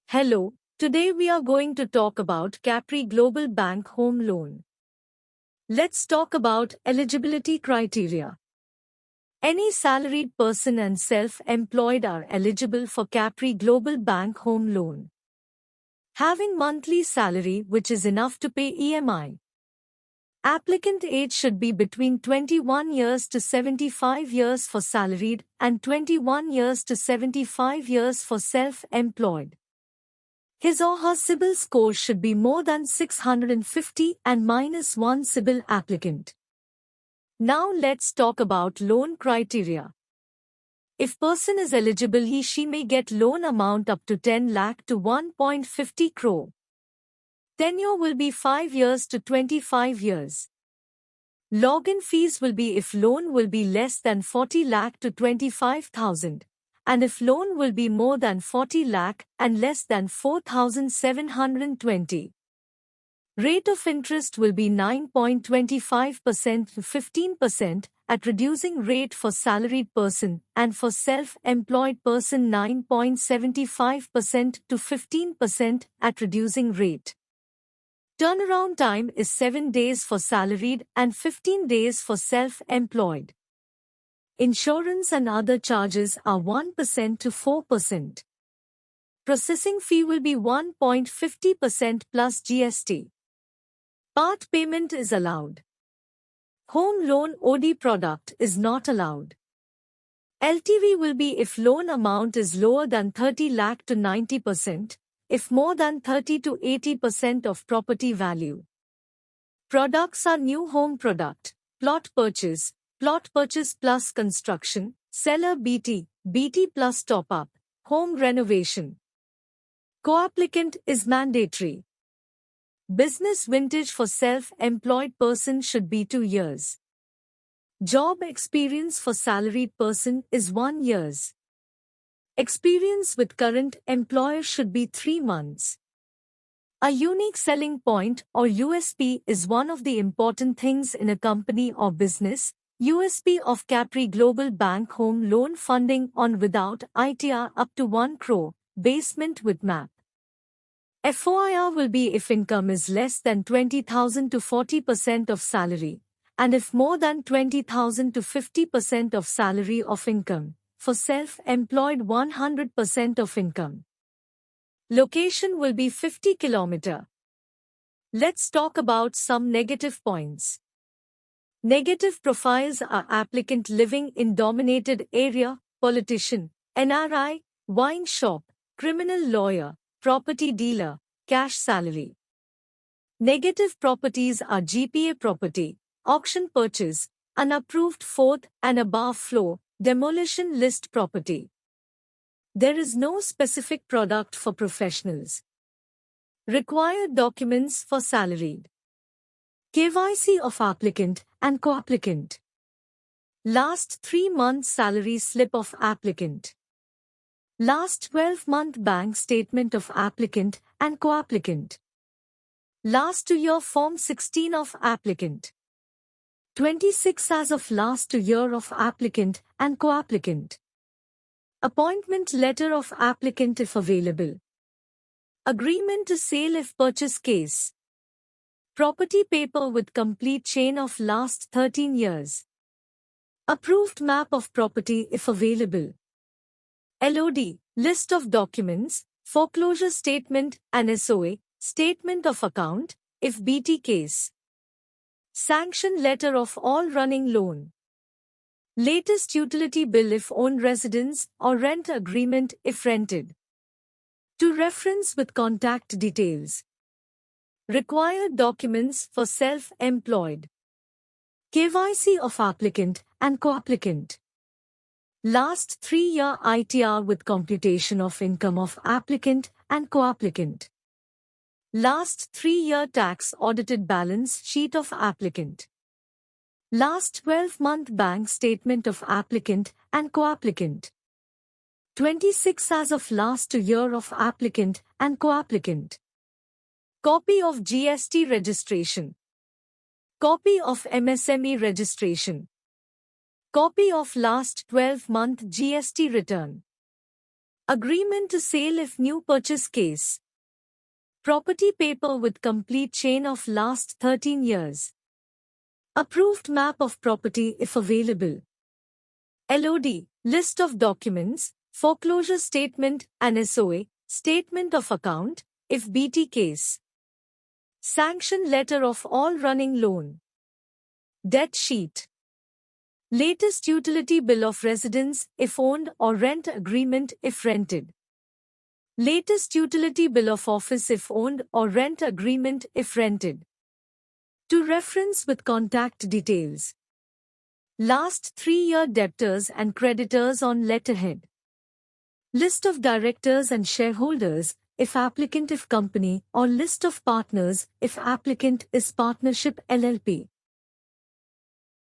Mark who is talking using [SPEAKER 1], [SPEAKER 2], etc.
[SPEAKER 1] Hello, today we are going to talk about Capri Global Bank Home Loan. Let's talk about eligibility criteria. Any salaried person and self-employed are eligible for Capri Global Bank Home Loan. Having monthly salary which is enough to pay EMI. Applicant age should be between 21 years to 75 years for salaried and 21 years to 75 years for self-employed. His or her CIBIL score should be more than 650 and -1 CIBIL applicant. Now let's talk about loan criteria. If person is eligible, he/she may get loan amount up to 10 lakh to 1.50 crore. Tenure will be 5 years to 25 years. Login fees will be if loan will be less than 40 lakh to 25,000. And if loan will be more than 40 lakh and less than 4,720. Rate of interest will be 9.25% to 15% at reducing rate for salaried person and for self-employed person 9.75% to 15% at reducing rate. Turnaround time is 7 days for salaried and 15 days for self-employed. Insurance and other charges are 1% to 4%. Processing fee will be 1.50% plus GST. Part payment is allowed. Home loan OD product is not allowed. LTV will be if loan amount is lower than 30 lakh to 90%, if more than 30 to 80% of property value. Products are new home product, plot purchase plus construction, seller BT plus top-up, home renovation. Co-applicant is mandatory. Business vintage for self-employed person should be 2 years. Job experience for salaried person is 1 year. Experience with current employer should be 3 months. A unique selling point or USP is one of the important things in a company or business. USP of Capri Global Bank Home Loan funding on without ITR up to 1 crore, basement with map. FOIR will be if income is less than 20,000 to 40% of salary, and if more than 20,000 to 50% of salary of income, for self-employed 100% of income. Location will be 50 km. Let's talk about some negative points. Negative profiles are applicant living in dominated area, politician, NRI, wine shop, criminal lawyer, property dealer, cash salary. Negative properties are GPA property, auction purchase, unapproved fourth and above floor, demolition list property. There is no specific product for professionals. Required documents for salaried. KYC of applicant and co-applicant. Last 3 months salary slip of applicant. Last 12-month bank statement of applicant and co-applicant. Last 2 year Form 16 of applicant. 26 as of last 2 year of applicant and co-applicant. Appointment letter of applicant if available. Agreement to sale if purchase case. Property paper with complete chain of last 13 years. Approved map of property if available. LOD, list of documents, foreclosure statement and SOA, statement of account, if BT case. Sanction letter of all running loan. Latest utility bill if owned residence or rent agreement if rented. To reference with contact details. Required documents for self-employed. KYC of applicant and co-applicant. Last 3-year ITR with computation of income of applicant and co-applicant. Last 3-year tax audited balance sheet of applicant. Last 12-month bank statement of applicant and co-applicant. 26 as of last 2 year of applicant and co-applicant. Copy of GST registration. Copy of MSME registration. Copy of last 12-month GST return. Agreement to sale if new purchase case. Property paper with complete chain of last 13 years. Approved map of property if available. LOD, list of documents, foreclosure statement and SOA, statement of account, if BT case. Sanction letter of all running loan. Debt sheet. Latest utility bill of residence if owned or rent agreement if rented. Latest utility bill of office if owned or rent agreement if rented. To reference with contact details. Last 3-year debtors and creditors on letterhead. List of directors and shareholders if applicant if company or list of partners if applicant is partnership LLP.